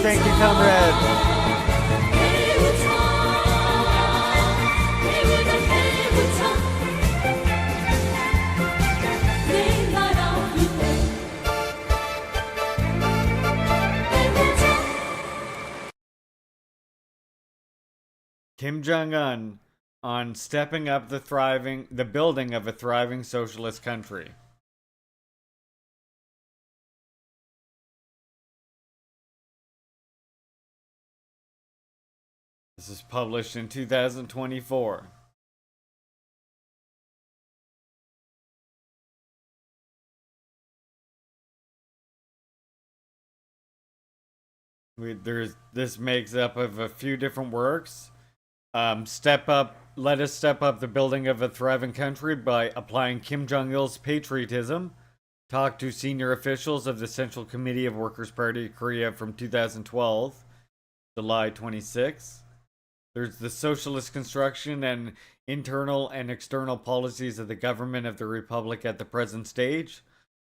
Thank you, comrade. Kim Jong-un on stepping up the building of a thriving socialist country. This is published in 2024. This makes up of a few different works. Let us step up the building of a thriving country by applying Kim Jong-il's patriotism. Talk to senior officials of the Central Committee of Workers' Party of Korea from 2012, July 26. There's the socialist construction and internal and external policies of the government of the Republic at the present stage.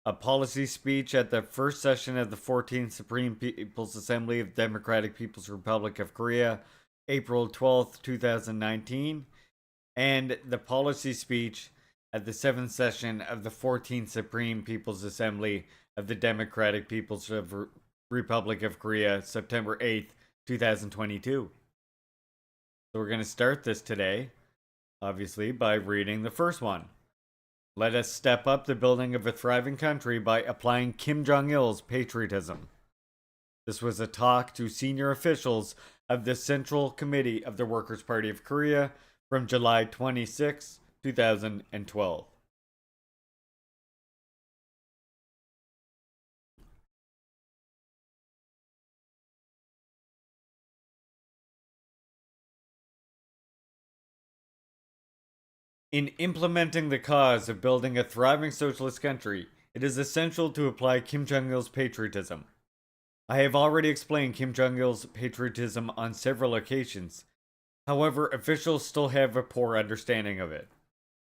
A policy speech at the first session of the 14th Supreme People's Assembly of Democratic People's Republic of Korea, April 12th, 2019, and the policy speech at the 7th session of the 14th Supreme People's Assembly of the Democratic People's Republic of Korea, September 8th, 2022. So we're going to start this today, obviously, by reading the first one. Let us step up the building of a thriving country by applying Kim Jong-il's patriotism. This was a talk to senior officials of the Central Committee of the Workers' Party of Korea from July 26, 2012. In implementing the cause of building a thriving socialist country, it is essential to apply Kim Jong-il's patriotism. I have already explained Kim Jong-il's patriotism on several occasions. However, officials still have a poor understanding of it,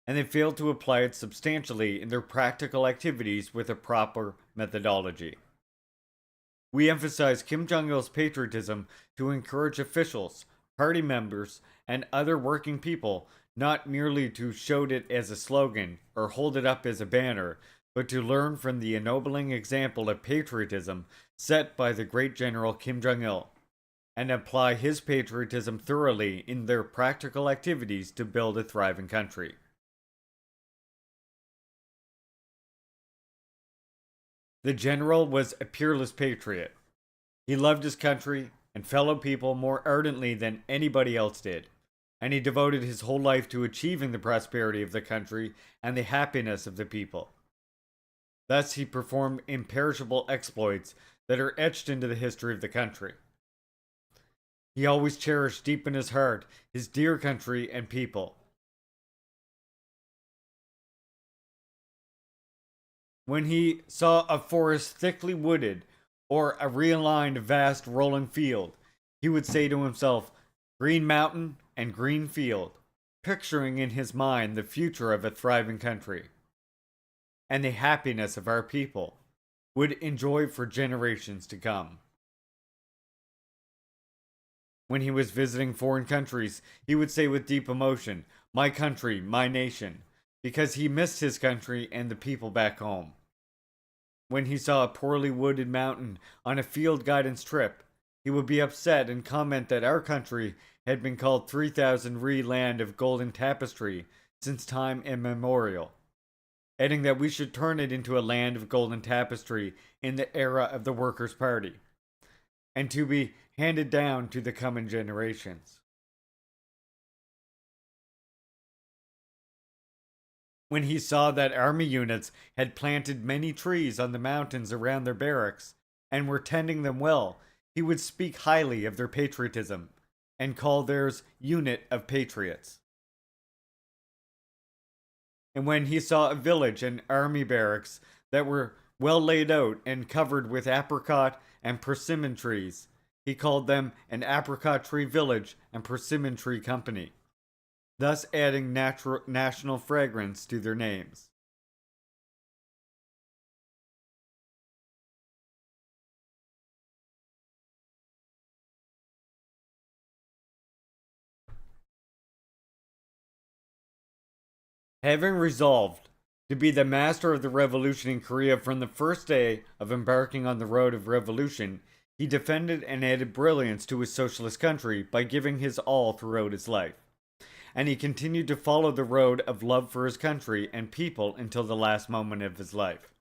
and they fail to apply it substantially in their practical activities with a proper methodology. We emphasize Kim Jong-il's patriotism to encourage officials, party members, and other working people not merely to shout it as a slogan or hold it up as a banner, but to learn from the ennobling example of patriotism set by the great general Kim Jong-il, and apply his patriotism thoroughly in their practical activities to build a thriving country. The general was a peerless patriot. He loved his country and fellow people more ardently than anybody else did, and he devoted his whole life to achieving the prosperity of the country and the happiness of the people. Thus, he performed imperishable exploits that are etched into the history of the country. He always cherished deep in his heart his dear country and people. When he saw a forest thickly wooded or a realigned vast rolling field, he would say to himself, "Green mountain and green field," picturing in his mind the future of a thriving country and the happiness of our people would enjoy for generations to come. When he was visiting foreign countries, he would say with deep emotion, "My country, my nation," because he missed his country and the people back home. When he saw a poorly wooded mountain on a field guidance trip, he would be upset and comment that our country had been called 3,000 ri land of golden tapestry since time immemorial, adding that we should turn it into a land of golden tapestry in the era of the Workers' Party, and to be handed down to the coming generations. When he saw that army units had planted many trees on the mountains around their barracks and were tending them well, he would speak highly of their patriotism and call theirs unit of patriots. And when he saw a village and army barracks that were well laid out and covered with apricot and persimmon trees, he called them an apricot tree village and persimmon tree company, thus adding national fragrance to their names. Having resolved to be the master of the revolution in Korea from the first day of embarking on the road of revolution, he defended and added brilliance to his socialist country by giving his all throughout his life. And he continued to follow the road of love for his country and people until the last moment of his life.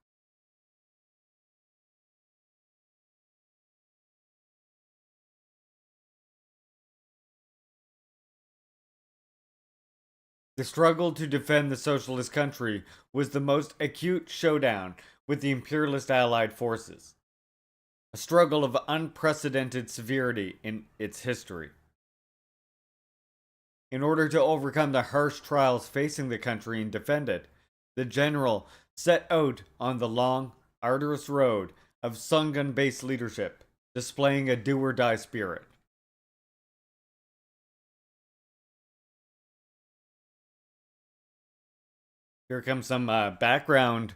The struggle to defend the socialist country was the most acute showdown with the imperialist Allied forces, a struggle of unprecedented severity in its history. In order to overcome the harsh trials facing the country and defend it, the general set out on the long, arduous road of Sungun based leadership, displaying a do or die spirit. Here comes some background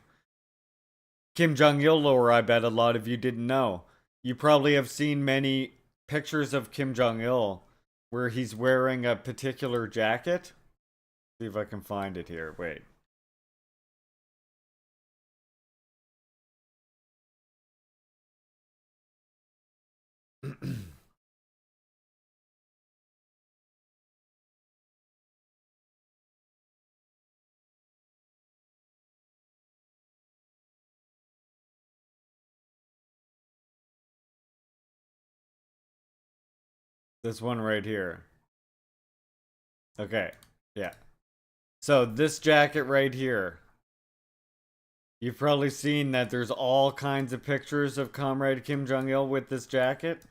Kim Jong il lore I bet a lot of you didn't know. You probably have seen many pictures of Kim Jong il where he's wearing a particular jacket. See if I can find it here. Wait. This one right here. Okay. Yeah. So this jacket right here. You've probably seen that there's all kinds of pictures of Comrade Kim Jong il with this jacket.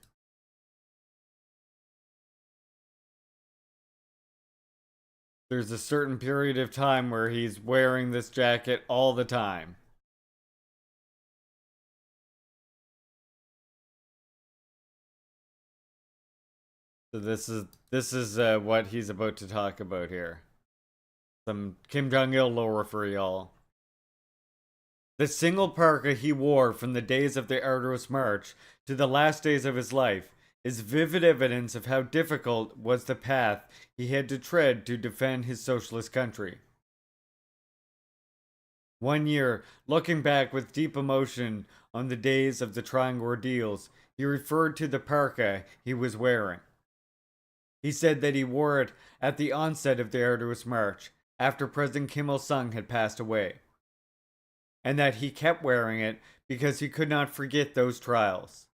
There's a certain period of time where he's wearing this jacket all the time. So this is what he's about to talk about here. Some Kim Jong il lore for y'all. The single parka he wore from the days of the arduous march to the last days of his life is vivid evidence of how difficult was the path he had to tread to defend his socialist country. One year, looking back with deep emotion on the days of the trying ordeals, he referred to the parka he was wearing. He said that he wore it at the onset of the arduous march, after President Kim Il sung had passed away, and that he kept wearing it because he could not forget those trials.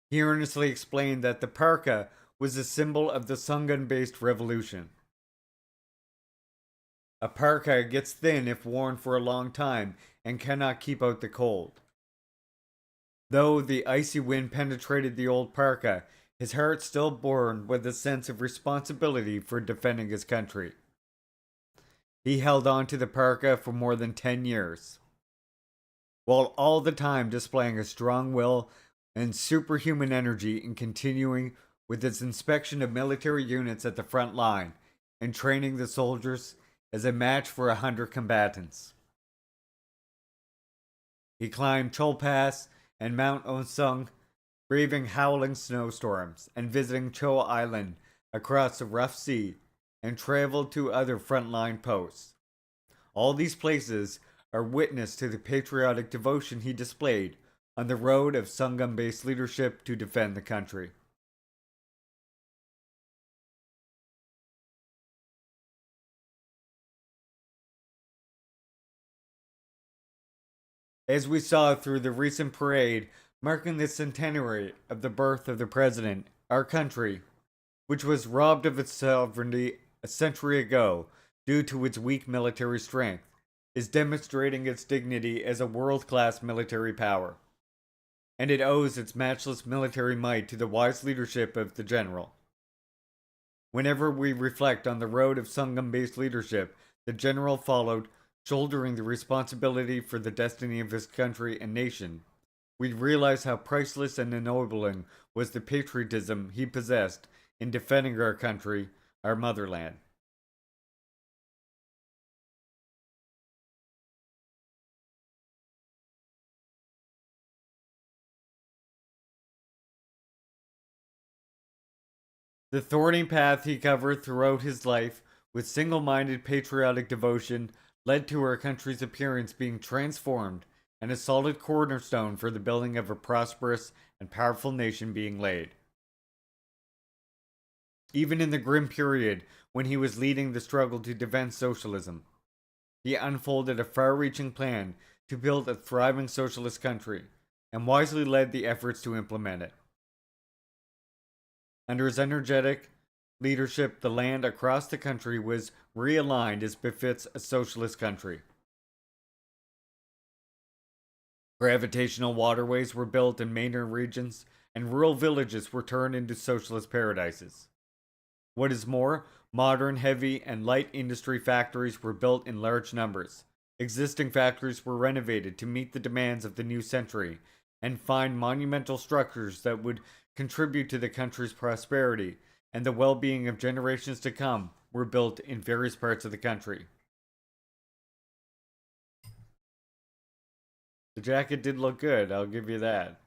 He earnestly explained that the parka was a symbol of the Sungun based revolution. A parka gets thin if worn for a long time and cannot keep out the cold. Though the icy wind penetrated the old parka, his heart still burned with a sense of responsibility for defending his country. He held on to the parka for more than 10 years, while all the time displaying a strong will and superhuman energy in continuing with its inspection of military units at the front line and training the soldiers as a match for 100 combatants. He climbed Chol Pass and Mount Onsung, braving howling snowstorms and visiting Cho Island across the rough sea, and traveled to other frontline posts. All these places are witness to the patriotic devotion he displayed on the road of Sungun based leadership to defend the country. As we saw through the recent parade marking the centenary of the birth of the president, our country, which was robbed of its sovereignty a century ago due to its weak military strength, is demonstrating its dignity as a world class military power. And it owes its matchless military might to the wise leadership of the general. Whenever we reflect on the road of Sungun based leadership the general followed, shouldering the responsibility for the destiny of his country and nation, we realize how priceless and ennobling was the patriotism he possessed in defending our country, our motherland. The thorny path he covered throughout his life with single-minded patriotic devotion led to our country's appearance being transformed and a solid cornerstone for the building of a prosperous and powerful nation being laid. Even in the grim period when he was leading the struggle to defend socialism, he unfolded a far-reaching plan to build a thriving socialist country and wisely led the efforts to implement it. Under his energetic leadership, the land across the country was realigned as befits a socialist country. Gravitational waterways were built in major regions, and rural villages were turned into socialist paradises. What is more, modern heavy and light industry factories were built in large numbers. Existing factories were renovated to meet the demands of the new century and find monumental structures that would contribute to the country's prosperity and the well-being of generations to come were built in various parts of the country. The jacket did look good, I'll give you that.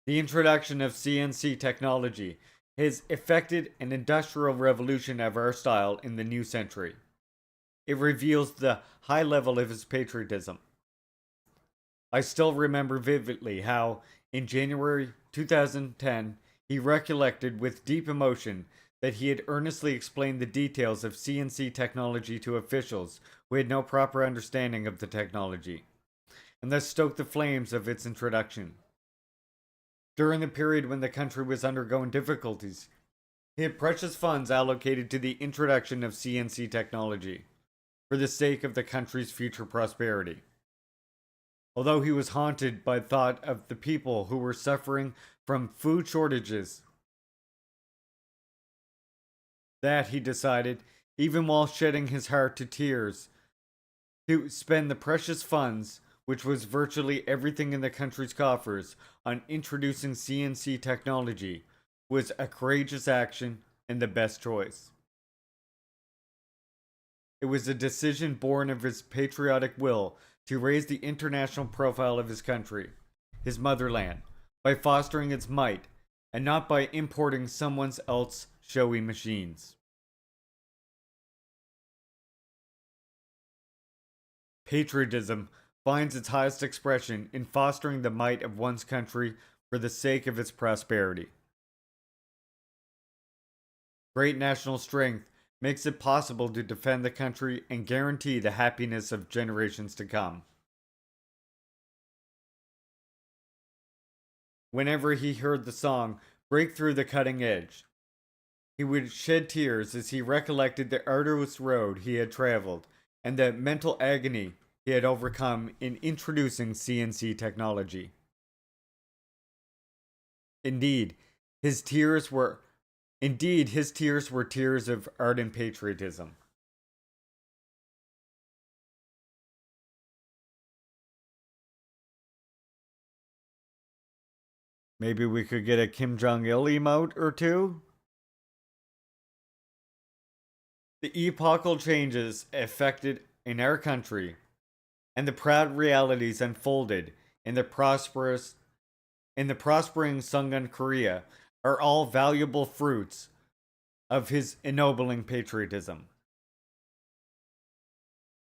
The introduction of CNC technology has effected an industrial revolution of our style in the new century. It reveals the high level of his patriotism. I still remember vividly how, in January 2010, he recollected with deep emotion that he had earnestly explained the details of CNC technology to officials who had no proper understanding of the technology, and thus stoked the flames of its introduction. During the period when the country was undergoing difficulties, he had precious funds allocated to the introduction of CNC technology for the sake of the country's future prosperity. Although he was haunted by thought of the people who were suffering from food shortages, that he decided, even while shedding his heart to tears, to spend the precious funds, which was virtually everything in the country's coffers, on introducing CNC technology, was a courageous action and the best choice. It was a decision born of his patriotic will to raise the international profile of his country, his motherland, by fostering its might, and not by importing someone else's showy machines. Patriotism finds its highest expression in fostering the might of one's country for the sake of its prosperity. Great national strength makes it possible to defend the country and guarantee the happiness of generations to come. Whenever he heard the song "Break Through the Cutting Edge," he would shed tears as he recollected the arduous road he had traveled and the mental agony he had overcome in introducing CNC technology. Indeed, his tears were tears of ardent patriotism. Maybe we could get a Kim Jong-il emote or two? The epochal changes effected in our country and the proud realities unfolded in the prospering Sungun Korea are all valuable fruits of his ennobling patriotism.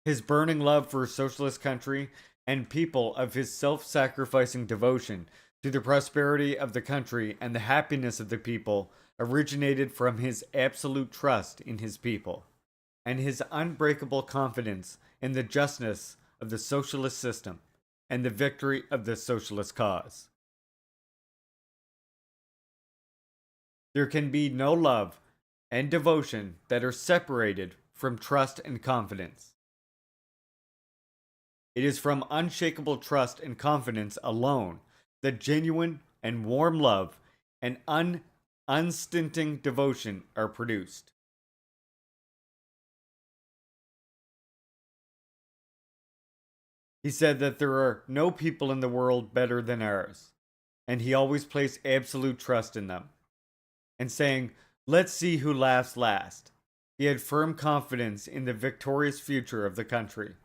His burning love for a socialist country and people, of his self-sacrificing devotion to the prosperity of the country and the happiness of the people, originated from his absolute trust in his people and his unbreakable confidence in the justness of the socialist system and the victory of the socialist cause. There can be no love and devotion that are separated from trust and confidence. It is from unshakable trust and confidence alone that genuine and warm love and unstinting devotion are produced. He said that there are no people in the world better than ours, and he always placed absolute trust in them. And saying, "Let's see who laughs last," he had firm confidence in the victorious future of the country,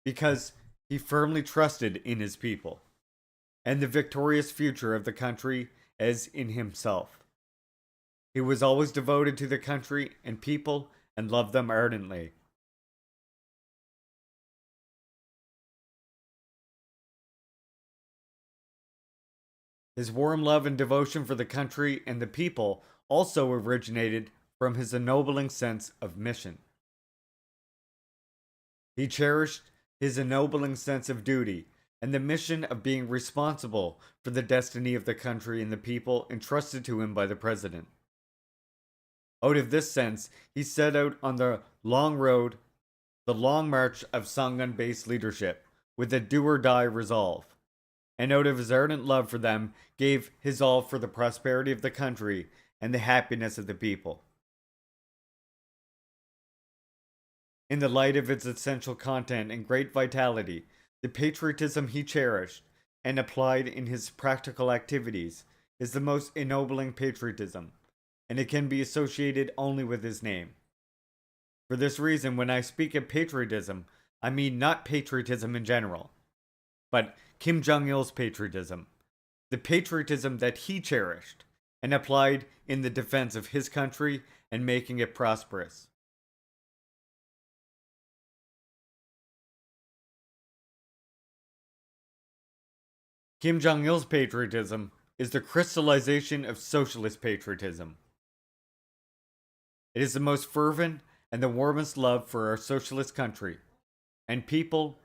because he firmly trusted in his people, and the victorious future of the country as in himself. He was always devoted to the country and people and loved them ardently. His warm love and devotion for the country and the people also originated from his ennobling sense of mission. He cherished his ennobling sense of duty and the mission of being responsible for the destiny of the country and the people entrusted to him by the president. Out of this sense, he set out on the long road, the long march of Songun based leadership, with a do or die resolve, and out of his ardent love for them, gave his all for the prosperity of the country and the happiness of the people. In the light of its essential content and great vitality, the patriotism he cherished and applied in his practical activities is the most ennobling patriotism, and it can be associated only with his name. For this reason, when I speak of patriotism, I mean not patriotism in general, but Kim Jong il's patriotism, the patriotism that he cherished and applied in the defense of his country and making it prosperous. Kim Jong il's patriotism is the crystallization of socialist patriotism. It is the most fervent and the warmest love for our socialist country and people,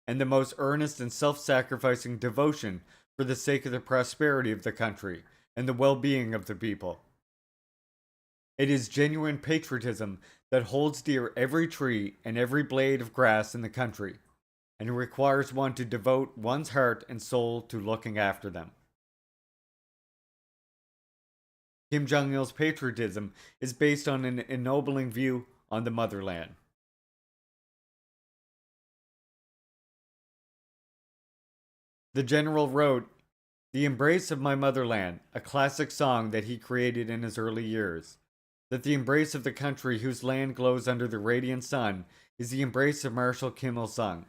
and the most earnest and self sacrificing devotion for the sake of the prosperity of the country and the well being of the people. It is genuine patriotism that holds dear every tree and every blade of grass in the country, and requires one to devote one's heart and soul to looking after them. Kim Jong il's patriotism is based on an ennobling view on the motherland. The general wrote, "The embrace of my motherland," a classic song that he created in his early years. That the embrace of the country whose land glows under the radiant sun is the embrace of Marshal Kim Il sung.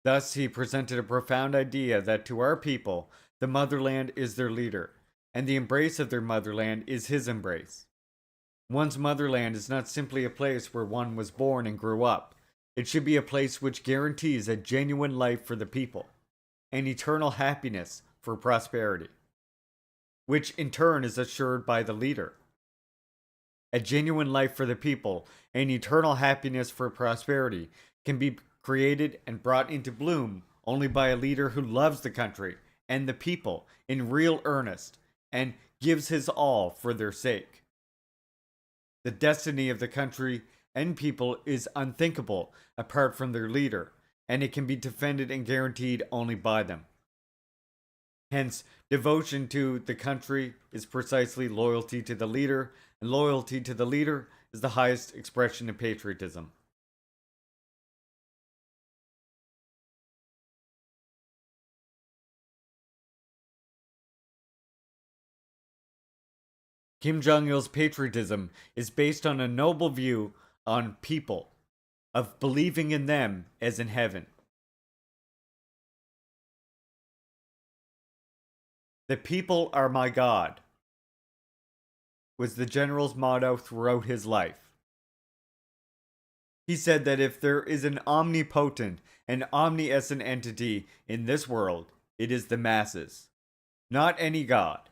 Thus, he presented a profound idea that to our people, the motherland is their leader, and the embrace of their motherland is his embrace. One's motherland is not simply a place where one was born and grew up. It should be a place which guarantees a genuine life for the people, and eternal happiness for prosperity, which in turn is assured by the leader. A genuine life for the people and eternal happiness for prosperity can be created and brought into bloom only by a leader who loves the country and the people in real earnest and gives his all for their sake. The destiny of the country and people is unthinkable apart from their leader, and it can be defended and guaranteed only by them. Hence, devotion to the country is precisely loyalty to the leader, and loyalty to the leader is the highest expression of patriotism. Kim Jong il's patriotism is based on a noble view on people, of believing in them as in heaven. "The people are my God," was the general's motto throughout his life. He said that if there is an omnipotent and omniscient entity in this world, it is the masses, not any God.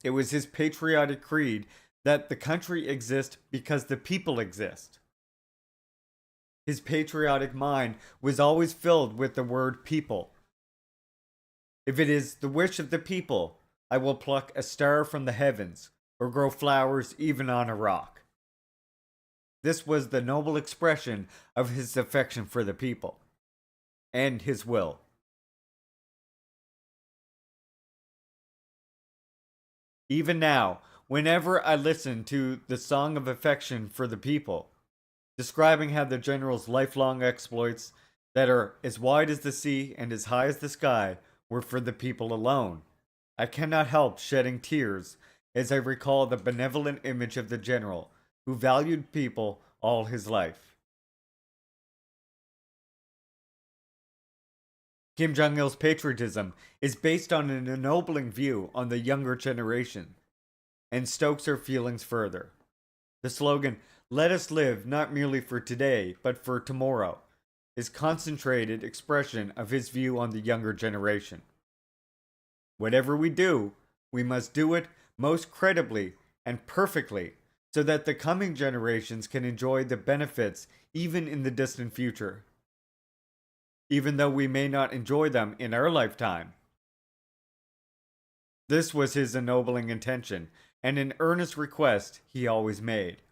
It was his patriotic creed that the country exists because the people exist. His patriotic mind was always filled with the word people. "If it is the wish of the people, I will pluck a star from the heavens, or grow flowers even on a rock." This was the noble expression of his affection for the people and his will. Even now, whenever I listen to the song of affection for the people, describing how the general's lifelong exploits that are as wide as the sea and as high as the sky were for the people alone, I cannot help shedding tears as I recall the benevolent image of the general who valued people all his life. Kim Jong il's patriotism is based on an ennobling view on the younger generation, and stokes our feelings further. The slogan, "Let us live not merely for today, but for tomorrow," is concentrated expression of his view on the younger generation. Whatever we do, we must do it most credibly and perfectly so that the coming generations can enjoy the benefits even in the distant future, even though we may not enjoy them in our lifetime. This was his ennobling intention and an earnest request he always made.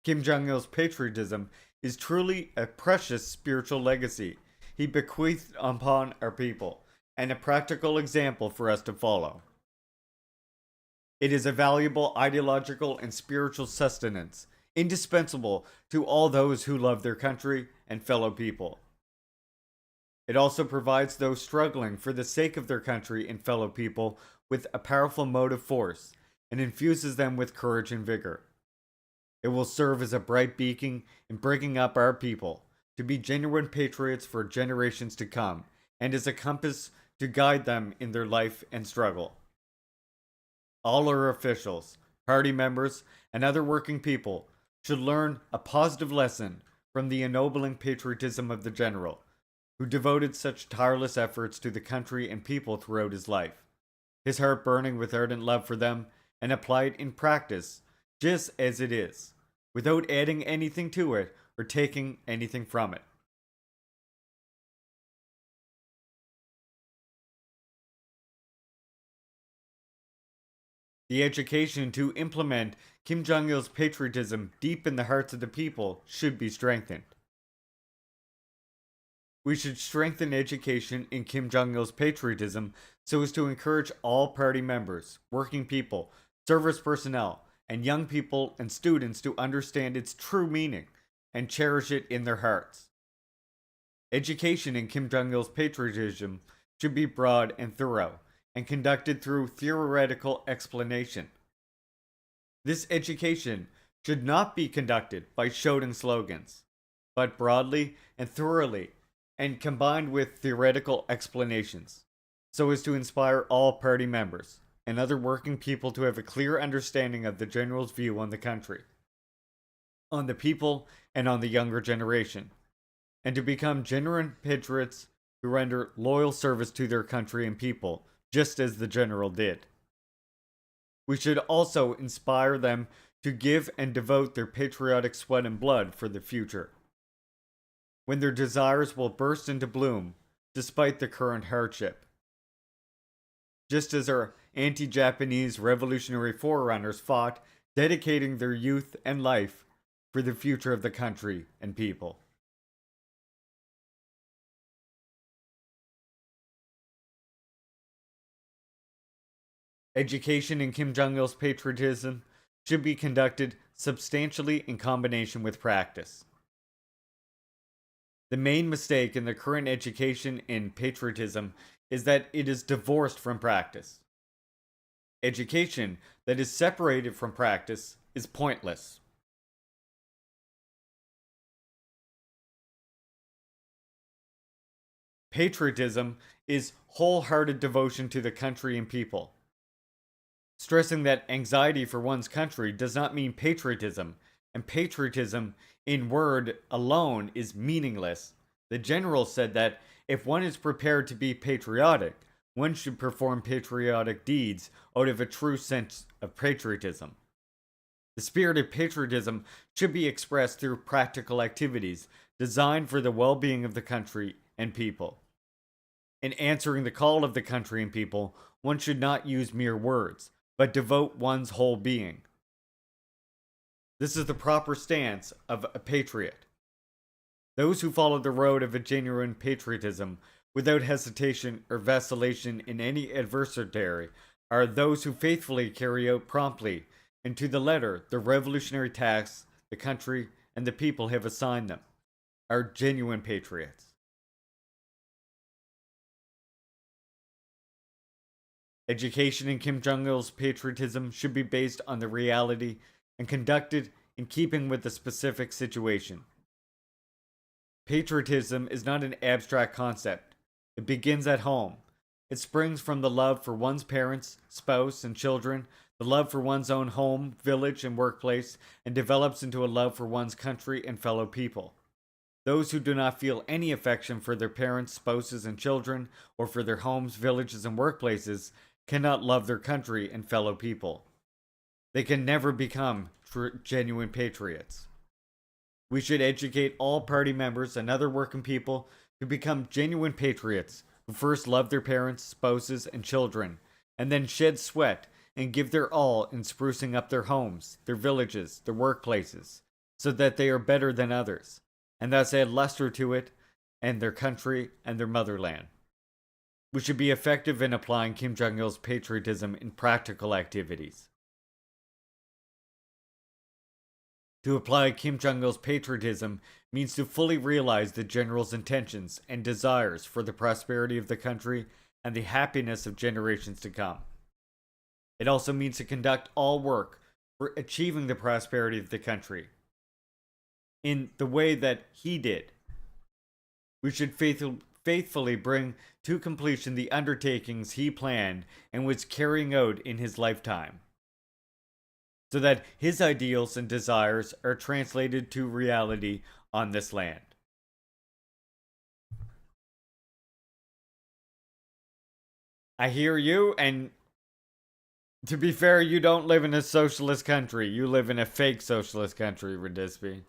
Kim Jong il's patriotism is truly a precious spiritual legacy he bequeathed upon our people, and a practical example for us to follow. It is a valuable ideological and spiritual sustenance, indispensable to all those who love their country and fellow people. It also provides those struggling for the sake of their country and fellow people with a powerful motive force, and infuses them with courage and vigor. It will serve as a bright beacon in bringing up our people to be genuine patriots for generations to come, and as a compass to guide them in their life and struggle. All our officials, party members, and other working people should learn a positive lesson from the ennobling patriotism of the general, who devoted such tireless efforts to the country and people throughout his life, his heart burning with ardent love for them, and applied in practice just as it is, without adding anything to it or taking anything from it. The education to implement Kim Jong il's patriotism deep in the hearts of the people should be strengthened. We should strengthen education in Kim Jong il's patriotism so as to encourage all party members, working people, service personnel, and young people and students to understand its true meaning and cherish it in their hearts. Education in Kim Jong il's patriotism should be broad and thorough, and conducted through theoretical explanation. This education should not be conducted by shouting slogans, but broadly and thoroughly, and combined with theoretical explanations, so as to inspire all party members and other working people to have a clear understanding of the general's view on the country, on the people, and on the younger generation, and to become genuine patriots who render loyal service to their country and people, just as the general did. We should also inspire them to give and devote their patriotic sweat and blood for the future, when their desires will burst into bloom despite the current hardship. Just as our anti-Japanese revolutionary forerunners fought, dedicating their youth and life for the future of the country and people. Education in Kim Jong il's patriotism should be conducted substantially in combination with practice. The main mistake in the current education in patriotism is that it is divorced from practice. Education that is separated from practice is pointless. Patriotism is wholehearted devotion to the country and people. Stressing that anxiety for one's country does not mean patriotism, and patriotism in word alone is meaningless. The general said that if one is prepared to be patriotic, one should perform patriotic deeds out of a true sense of patriotism. The spirit of patriotism should be expressed through practical activities designed for the well-being of the country and people. In answering the call of the country and people, one should not use mere words, but devote one's whole being. This is the proper stance of a patriot. Those who follow the road of a genuine patriotism without hesitation or vacillation in any adversary are those who faithfully carry out promptly and to the letter the revolutionary tasks the country and the people have assigned them, are genuine patriots. Education in Kim Jong il's patriotism should be based on the reality and conducted in keeping with the specific situation. Patriotism is not an abstract concept. It begins at home, It springs from the love for one's parents, spouse, and children, the love for one's own home, village, and workplace, and develops into a love for one's country and fellow people. Those who do not feel any affection for their parents, spouses, and children, or for their homes, villages, and workplaces, cannot love their country and fellow people. They can never become genuine patriots. We should educate all party members and other working people to become genuine patriots who first love their parents, spouses, and children, and then shed sweat and give their all in sprucing up their homes, their villages, their workplaces, so that they are better than others, and thus add luster to it and their country and their motherland. We should be effective in applying Kim Jong-il's patriotism in practical activities. To apply Kim Jong-il's patriotism means to fully realize the general's intentions and desires for the prosperity of the country and the happiness of generations to come. It also means to conduct all work for achieving the prosperity of the country in the way that he did. We should faithfully bring to completion the undertakings he planned and was carrying out in his lifetime, so that his ideals and desires are translated to reality on this land. I hear you, and to be fair, you don't live in a socialist country. You live in a fake socialist country, Radisby.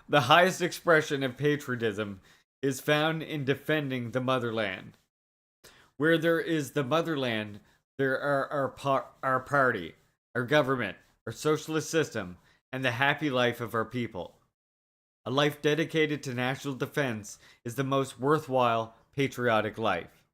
The highest expression of patriotism is found in defending the motherland. Where there is the motherland, there are our party, our government, our socialist system, and the happy life of our people. A life dedicated to national defense is the most worthwhile, patriotic life.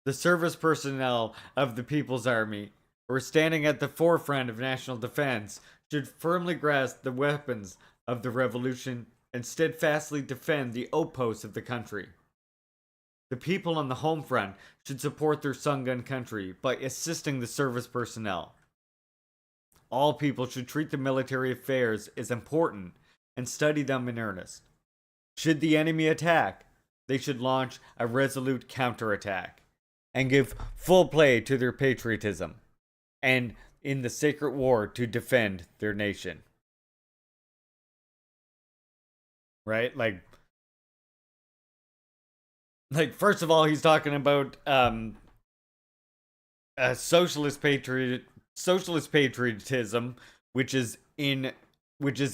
The service personnel of the People's Army, who are standing at the forefront of national defense, should firmly grasp the weapons of the revolution and steadfastly defend the outposts of the country. The people on the home front should support their Sungun country by assisting the service personnel. All people should treat the military affairs as important and study them in earnest. Should the enemy attack, they should launch a resolute counterattack and give full play to their patriotism and in the sacred war to defend their nation. Right? Like first of all, he's talking about a socialist patriotism, which is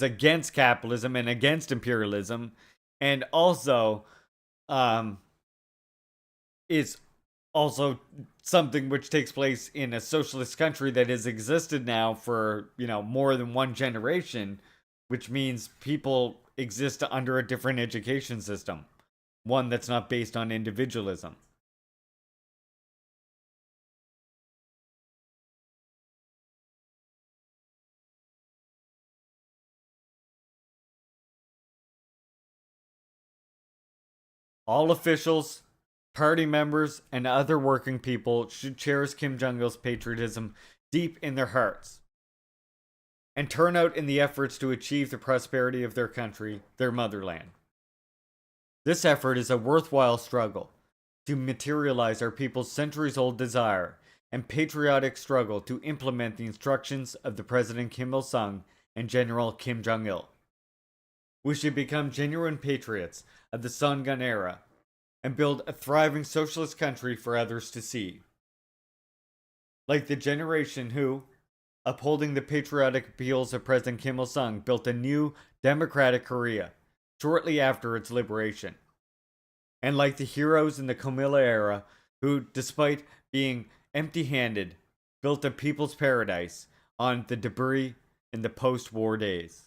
against capitalism and against imperialism, and also is also something which takes place in a socialist country that has existed now for, more than one generation, which means people exist under a different education system, one that's not based on individualism. All officials, party members, and other working people should cherish Kim Jong-il's patriotism deep in their hearts and turn out in the efforts to achieve the prosperity of their country, their motherland. This effort is a worthwhile struggle to materialize our people's centuries-old desire and patriotic struggle to implement the instructions of the President Kim Il-sung and General Kim Jong-il. We should become genuine patriots of the Sungun era and build a thriving socialist country for others to see. Like the generation who, upholding the patriotic appeals of President Kim Il-sung, built a new democratic Korea shortly after its liberation. And like the heroes in the Komila era who, despite being empty-handed, built a people's paradise on the debris in the post-war days.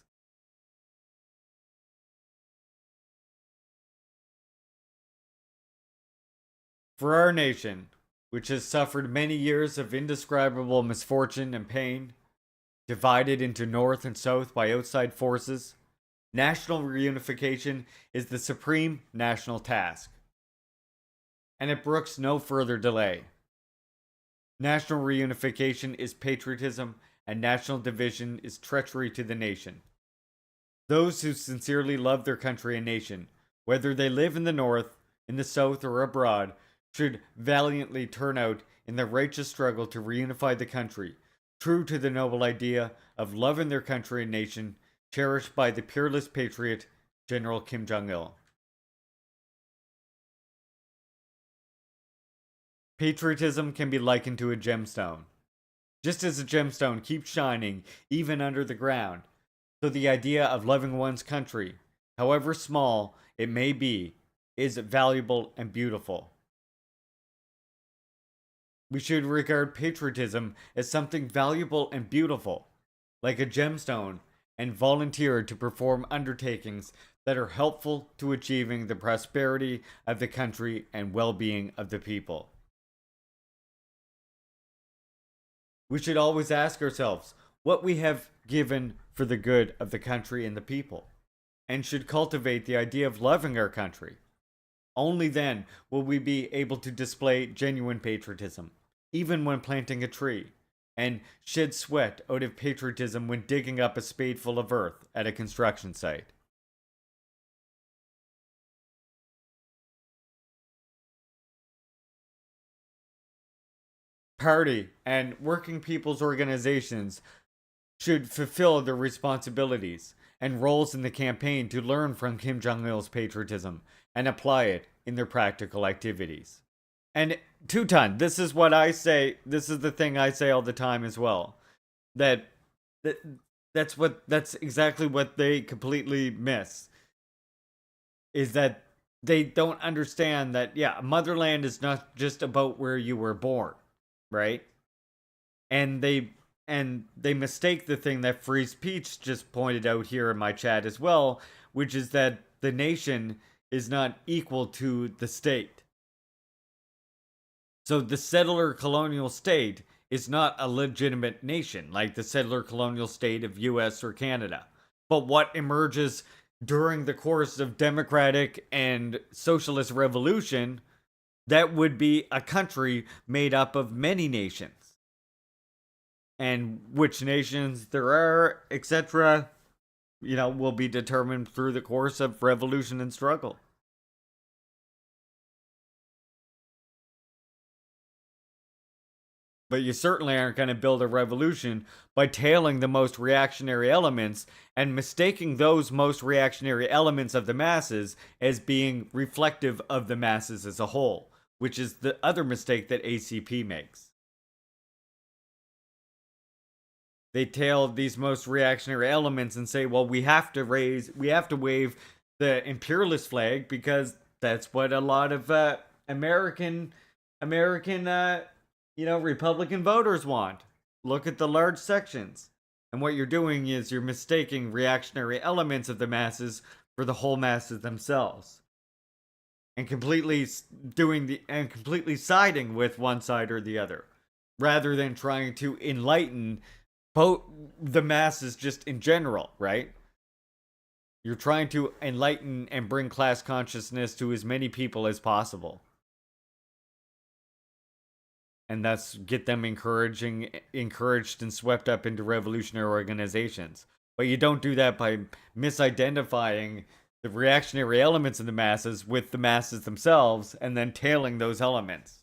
For our nation, which has suffered many years of indescribable misfortune and pain, divided into North and South by outside forces, national reunification is the supreme national task. And it brooks no further delay. National reunification is patriotism, and national division is treachery to the nation. Those who sincerely love their country and nation, whether they live in the North, in the South or abroad, should valiantly turn out in the righteous struggle to reunify the country, true to the noble idea of love in their country and nation, cherished by the peerless patriot, General Kim Jong-il. Patriotism can be likened to a gemstone. Just as a gemstone keeps shining even under the ground, so the idea of loving one's country, however small it may be, is valuable and beautiful. We should regard patriotism as something valuable and beautiful, like a gemstone, and volunteer to perform undertakings that are helpful to achieving the prosperity of the country and well-being of the people. We should always ask ourselves what we have given for the good of the country and the people, and should cultivate the idea of loving our country. Only then will we be able to display genuine patriotism, even when planting a tree, and shed sweat out of patriotism when digging up a spadeful of earth at a construction site. Party and working people's organizations should fulfill their responsibilities and roles in the campaign to learn from Kim Jong il's patriotism and apply it in their practical activities. And Tutan, this is what I say, this is the thing I say all the time as well. That, that that's exactly what they completely miss. Is that they don't understand that motherland is not just about where you were born, right? And they mistake the thing that Free Speech just pointed out here in my chat as well, which is that the nation is not equal to the state. So the settler colonial state is not a legitimate nation like the settler colonial state of US or Canada. But what emerges during the course of democratic and socialist revolution, that would be a country made up of many nations. And which nations there are, etc., will be determined through the course of revolution and struggle. But you certainly aren't going to build a revolution by tailing the most reactionary elements and mistaking those most reactionary elements of the masses as being reflective of the masses as a whole, which is the other mistake that ACP makes. They tail these most reactionary elements and say, well, we have to wave the imperialist flag because that's what a lot of American Republican voters want. Look at the large sections. And what you're doing is you're mistaking reactionary elements of the masses for the whole masses themselves. And completely siding with one side or the other, rather than trying to enlighten both the masses just in general, right? You're trying to enlighten and bring class consciousness to as many people as possible. And that's get them encouraged and swept up into revolutionary organizations. But you don't do that by misidentifying the reactionary elements in the masses with the masses themselves and then tailing those elements,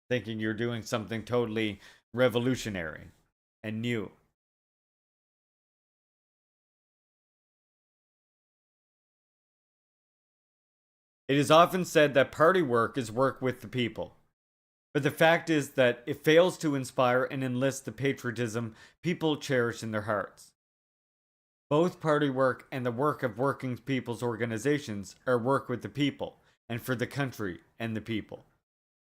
thinking you're doing something totally revolutionary and new. It is often said that party work is work with the people. But the fact is that it fails to inspire and enlist the patriotism people cherish in their hearts. Both party work and the work of working people's organizations are work with the people and for the country and the people.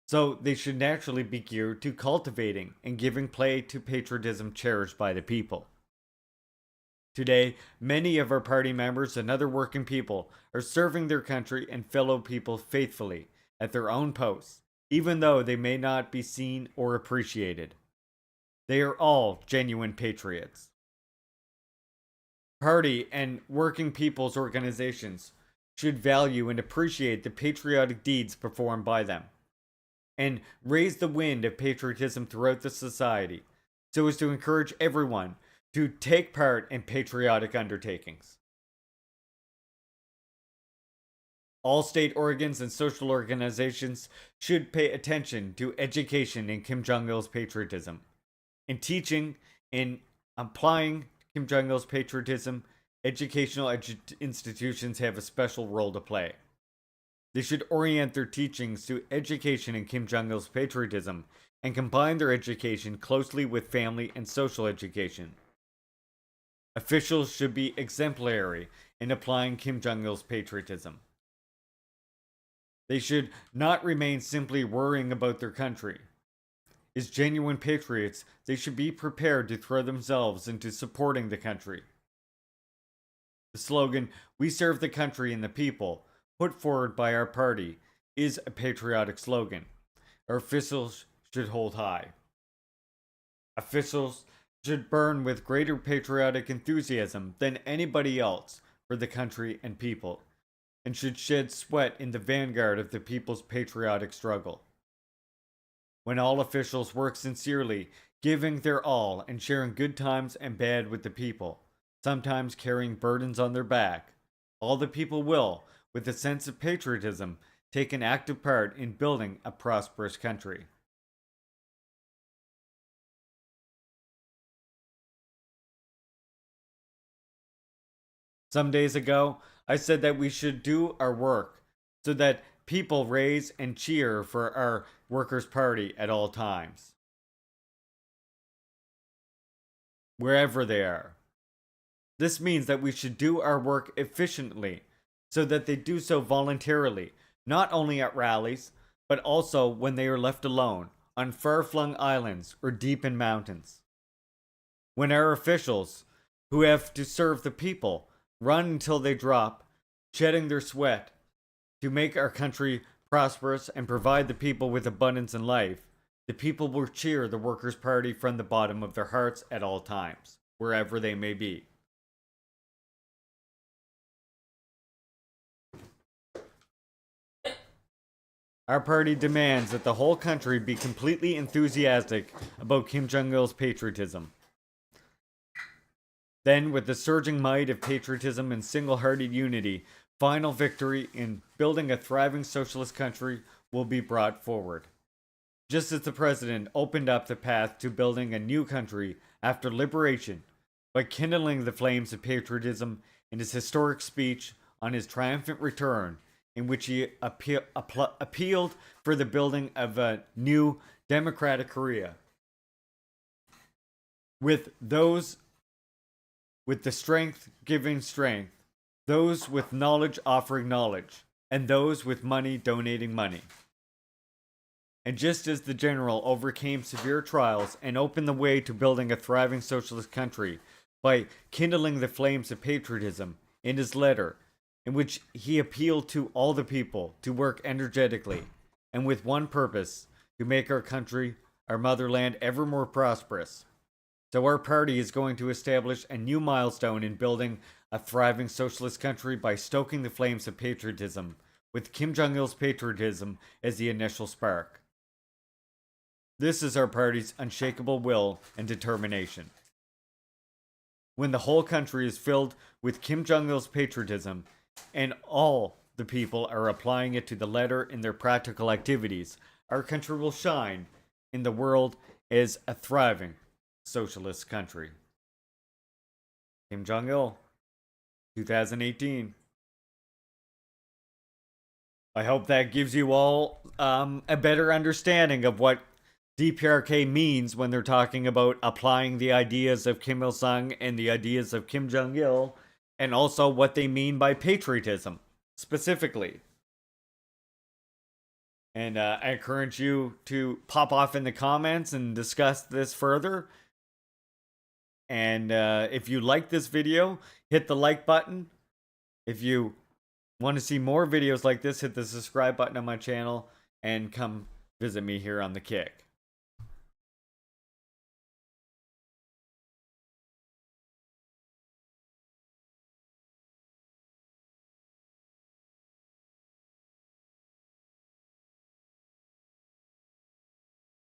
So they should naturally be geared to cultivating and giving play to patriotism cherished by the people. Today, many of our party members and other working people are serving their country and fellow people faithfully at their own posts, even though they may not be seen or appreciated. They are all genuine patriots. Party and working people's organizations should value and appreciate the patriotic deeds performed by them, and raise the wind of patriotism throughout the society, so as to encourage everyone to take part in patriotic undertakings. All state organs and social organizations should pay attention to education in Kim Jong il's patriotism. In teaching and applying Kim Jong il's patriotism, educational institutions have a special role to play. They should orient their teachings to education in Kim Jong il's patriotism and combine their education closely with family and social education. Officials should be exemplary in applying Kim Jong il's patriotism. They should not remain simply worrying about their country. As genuine patriots, they should be prepared to throw themselves into supporting the country. The slogan, "We serve the country and the people," put forward by our party, is a patriotic slogan. Our officials should hold high. Officials should burn with greater patriotic enthusiasm than anybody else for the country and people, and should shed sweat in the vanguard of the people's patriotic struggle. When all officials work sincerely, giving their all and sharing good times and bad with the people, sometimes carrying burdens on their back, all the people will, with a sense of patriotism, take an active part in building a prosperous country. Some days ago, I said that we should do our work so that people raise and cheer for our Workers' Party at all times, wherever they are. This means that we should do our work efficiently so that they do so voluntarily, not only at rallies, but also when they are left alone, on far-flung islands or deep in mountains. When our officials, who have to serve the people, run until they drop, shedding their sweat to make our country prosperous and provide the people with abundance in life, the people will cheer the Workers' Party from the bottom of their hearts at all times, wherever they may be. Our party demands that the whole country be completely enthusiastic about Kim Jong il's patriotism. Then, with the surging might of patriotism and single-hearted unity, final victory in building a thriving socialist country will be brought forward. Just as the president opened up the path to building a new country after liberation by kindling the flames of patriotism in his historic speech on his triumphant return, in which he appealed for the building of a new democratic Korea. With the strength giving strength, those with knowledge offering knowledge, and those with money donating money. And just as the general overcame severe trials and opened the way to building a thriving socialist country by kindling the flames of patriotism in his letter, in which he appealed to all the people to work energetically and with one purpose, to make our country, our motherland, ever more prosperous. So our party is going to establish a new milestone in building a thriving socialist country by stoking the flames of patriotism, with Kim Jong il's patriotism as the initial spark. This is our party's unshakable will and determination. When the whole country is filled with Kim Jong il's patriotism, and all the people are applying it to the letter in their practical activities, our country will shine in the world as a thriving socialist country. Kim Jong il, 2018. I hope that gives you all a better understanding of what DPRK means when they're talking about applying the ideas of Kim Il-sung and the ideas of Kim Jong il, and also what they mean by patriotism, specifically. And I encourage you to pop off in the comments and discuss this further. And if you like this video, hit the like button. If you want to see more videos like this, hit the subscribe button on my channel and come visit me here on The Kick.